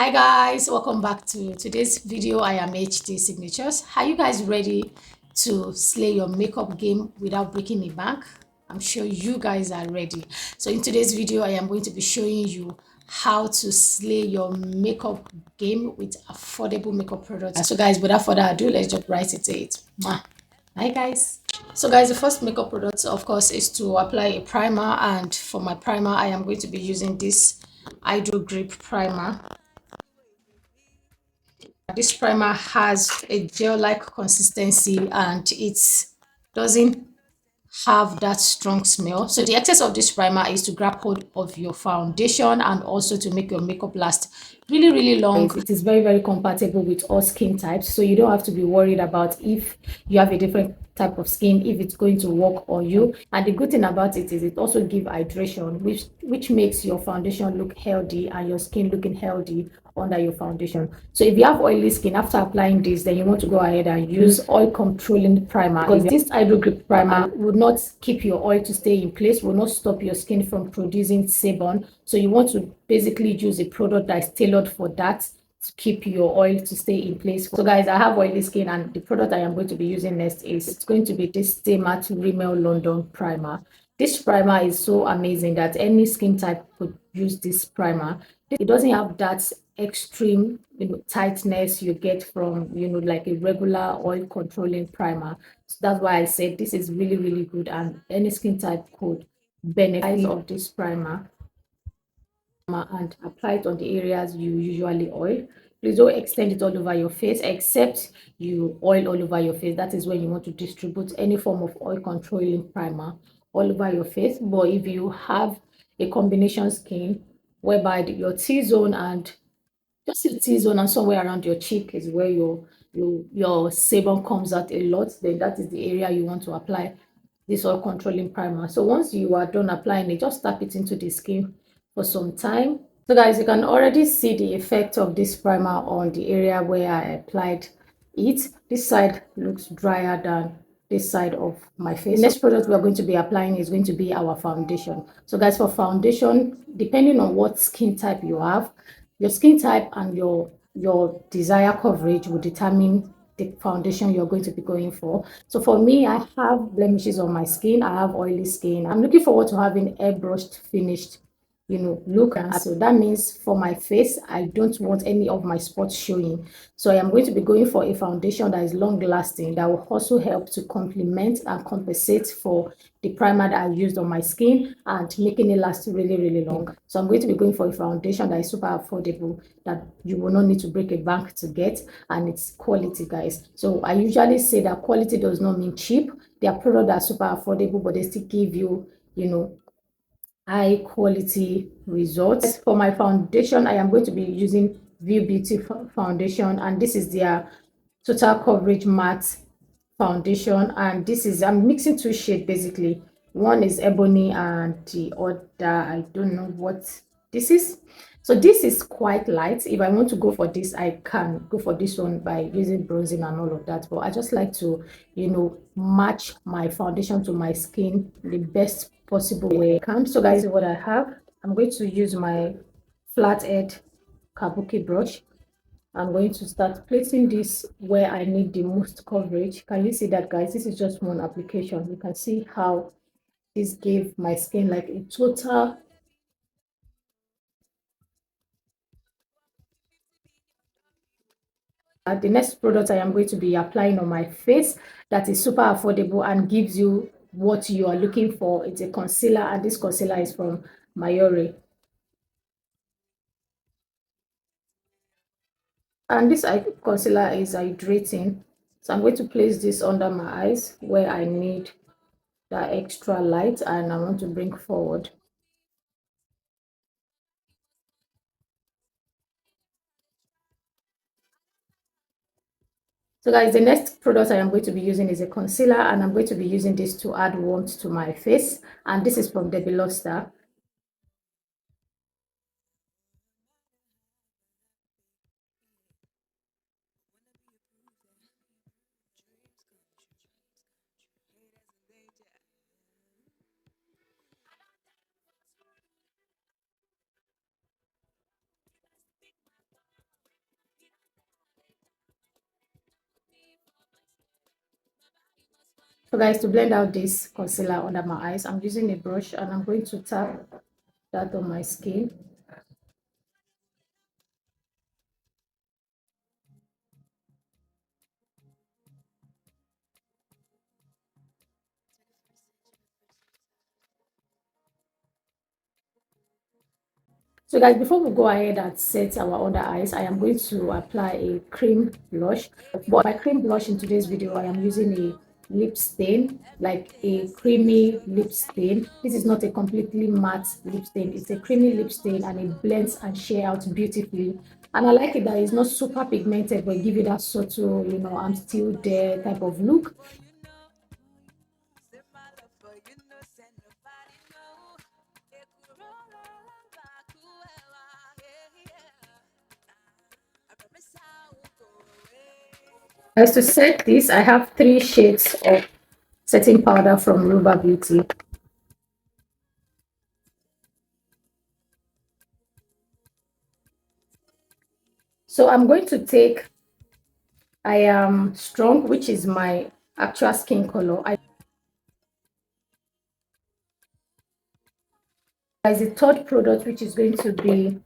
Hi guys, welcome back to today's video. I am HD Signatures. Are you guys ready to slay your makeup game without breaking a bank? I'm sure you guys are ready. So in today's video, I am going to be showing you how to slay your makeup game with affordable makeup products. So guys, without further ado, let's jump right into it. Hi guys. So guys, the first makeup product of course is to apply a primer, and for my primer I am going to be using this Hydro Grip primer. This primer has a gel-like consistency and it doesn't have that strong smell. So the excess of this primer is to grab hold of your foundation and also to make your makeup last really long. It is very compatible with all skin types, so you don't have to be worried about if you have a different type of skin, if it's going to work on you. And the good thing about it is it also gives hydration, which makes your foundation look healthy and your skin looking healthy under your foundation. So if you have oily skin, after applying this, then you want to go ahead and use oil controlling primer, because this Hydro Grip primer would not keep your oil to stay in place, will not stop your skin from producing sebum. So you want to basically use a product that is tailored for that, to keep your oil to stay in place. So guys, I have oily skin, and the product I am going to be using next is it's going to be this Stay Matte Rimmel London primer. This primer is so amazing that any skin type could use this primer. It doesn't have that extreme tightness you get from like a regular oil controlling primer. So that's why I said this is really good, and any skin type could benefit of this primer and apply it on the areas you usually oil. Please don't extend it all over your face, except you oil all over your face. That is when you want to distribute any form of oil controlling primer all over your face. But if you have a combination skin whereby your T-zone and just your T-zone and somewhere around your cheek is where your sebum comes out a lot, then that is the area you want to apply this oil controlling primer. So once you are done applying it, just tap it into the skin for some time. So guys, you can already see the effect of this primer on the area where I applied it. This side looks drier than this side of my face. The next product we are going to be applying is going to be our foundation. So guys, for foundation, depending on what skin type you have, your skin type and your desired coverage will determine the foundation you're going to be going for. So for me, I have blemishes on my skin, I have oily skin. I'm looking forward to having airbrushed finished look. And so that means for my face, I don't want any of my spots showing. So I am going to be going for a foundation that is long lasting, that will also help to complement and compensate for the primer that I used on my skin and making it last really long. So I'm going to be going for a foundation that is super affordable, that you will not need to break a bank to get, and it's quality, guys. So I usually say that quality does not mean cheap. There are products that are super affordable, but they still give you high quality results. For my foundation, I am going to be using View Beauty foundation, and this is their total coverage matte foundation. And this is, I'm mixing two shades basically. One is ebony and the other, I don't know what this is. So this is quite light. If I want to go for this, I can go for this one by using bronzing and all of that, but I just like to match my foundation to my skin the best possible way I can. So guys, what I have, I'm going to use my flathead kabuki brush. I'm going to start placing this where I need the most coverage. Can you see that, guys? This is just one application. You can see how this gave my skin like a total. The next product I am going to be applying on my face that is super affordable and gives you what you are looking for. It's a concealer, and this concealer is from Mayore. And this concealer is hydrating. So I'm going to place this under my eyes where I need that extra light and I want to bring forward. So guys, the next product I am going to be using is a concealer, and I'm going to be using this to add warmth to my face, and this is from Debbie Loster. So guys, to blend out this concealer under my eyes, I'm using a brush and I'm going to tap that on my skin. So guys, before we go ahead and set our under eyes, I am going to apply a cream blush. But my cream blush in today's video, I am using a lip stain, like a creamy lip stain. This is not a completely matte lip stain. It's a creamy lip stain and it blends and sheer out beautifully. And I like it that it's not super pigmented, but give you that subtle, you know, I'm still there type of look. As to set this, I have 3 shades of setting powder from Ruba Beauty. So I'm going to take I am strong, which is my actual skin color. As the third product, which is going to be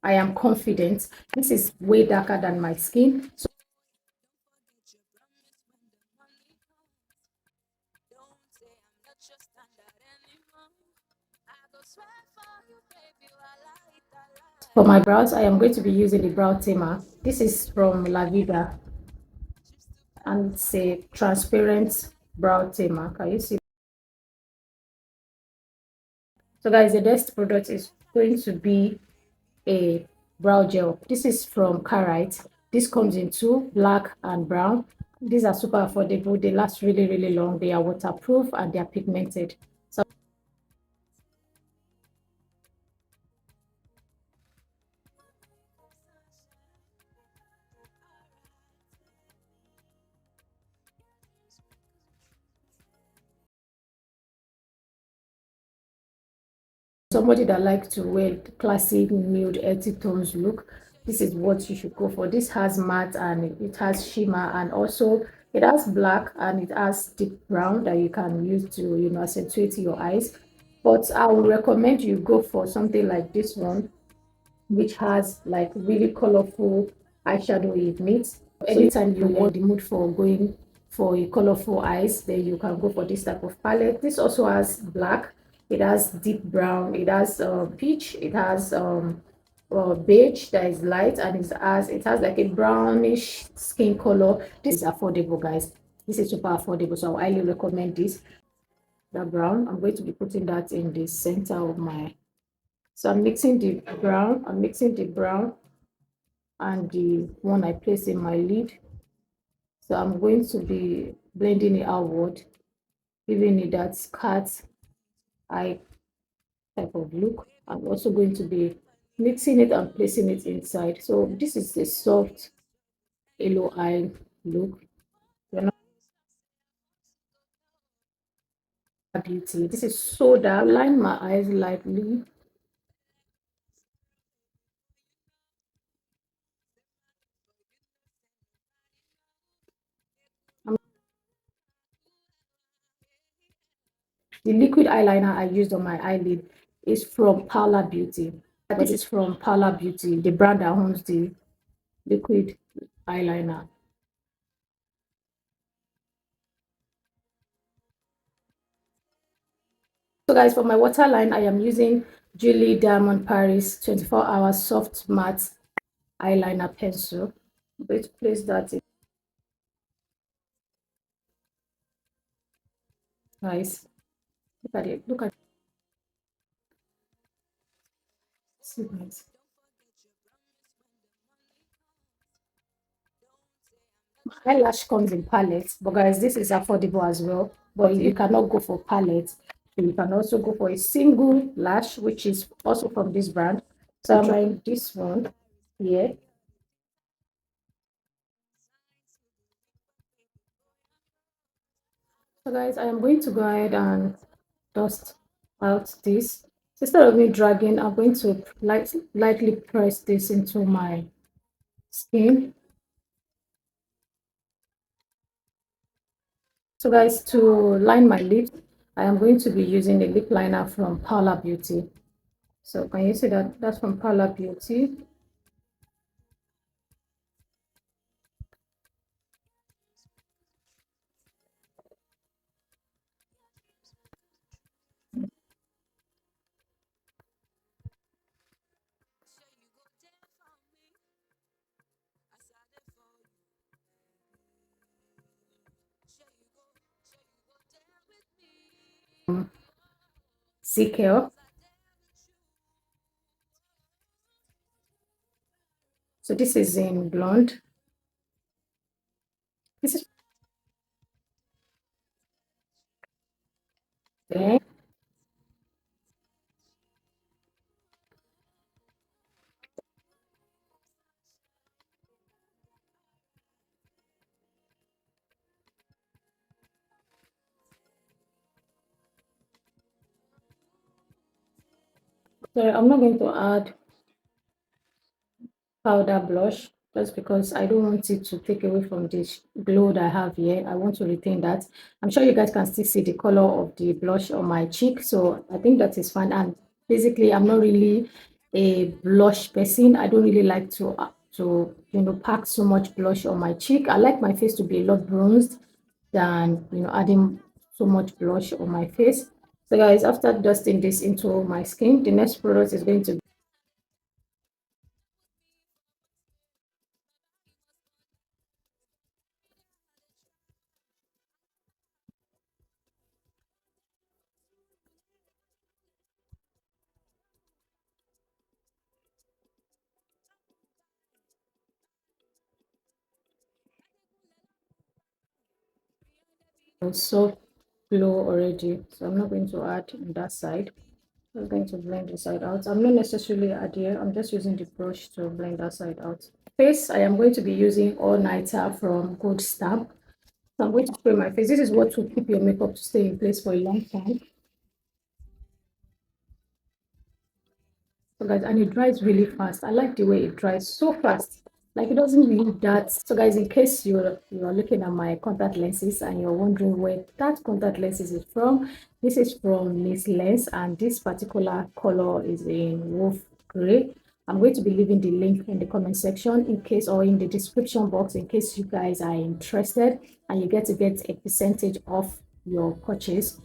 I am confident. This is way darker than my skin. So for my brows, I am going to be using the brow tamer. This is from La Vida and it's a transparent brow tamer. Can you see? So guys, the next product is going to be a brow gel. This is from Carite. This comes in 2, black and brown. These are super affordable. They last really long. They are waterproof and they are pigmented. So somebody that likes to wear classic nude earthy tones look, this is what you should go for. This has matte and it has shimmer, and also it has black and it has deep brown that you can use to, you know, accentuate your eyes. But I would recommend you go for something like this one, which has like really colorful eyeshadow in it. So anytime you want the mood for going for a colorful eyes, then you can go for this type of palette. This also has black, it has deep brown, it has peach, it has beige that is light, and it has like a brownish skin color. This is affordable, guys. This is super affordable, so I highly recommend this. The brown, I'm going to be putting that in the center of my, so I'm mixing the brown and the one I place in my lid. So I'm going to be blending it outward, giving it that cat's eye type of look. I'm also going to be mixing it and placing it inside. So this is a soft yellow eye look. You're not beauty. This is so that line my eyes lightly. The liquid eyeliner I used on my eyelid is from Paula Beauty. This is from Paula Beauty, the brand that owns the liquid eyeliner. So guys, for my waterline, I am using Julie Diamond Paris 24 hour soft matte eyeliner pencil. I'm going to place that in. Guys, look at it. Look at it. Eyelash comes in palettes, but guys, this is affordable as well. But you cannot go for palettes. So you can also go for a single lash, which is also from this brand. So I'm trying this one here. So guys, I am going to go ahead and dust out this. So instead of me dragging, I'm going to lightly press this into my skin. So guys, to line my lips, I am going to be using a lip liner from Parlor Beauty. So can you see that that's from Parlor Beauty? CKO. So this is in blonde. This is okay. So I'm not going to add powder blush just because I don't want it to take away from this glow that I have here. I want to retain that. I'm sure you guys can still see the color of the blush on my cheek, so I think that is fine. And basically, I'm not really a blush person. I don't really like to pack so much blush on my cheek. I like my face to be a lot bronzed than adding so much blush on my face. So guys, after dusting this into my skin, the next product is going to be soft glow already, so I'm not going to add on that side. I'm going to blend the side out. I'm not necessarily add here. I'm just using the brush to blend that side out. Face, I am going to be using All Nighter from Good Stamp. So I'm going to spray my face. This is what will keep your makeup to stay in place for a long time. So guys, and it dries really fast. I like the way it dries so fast. Like it doesn't leave that. So guys, in case you're looking at my contact lenses and you're wondering where that contact lenses is from, this is from Miss Lens, and this particular color is in wolf gray. I'm going to be leaving the link in the comment section in case, or in the description box, in case you guys are interested and you get to get a percentage off your purchase.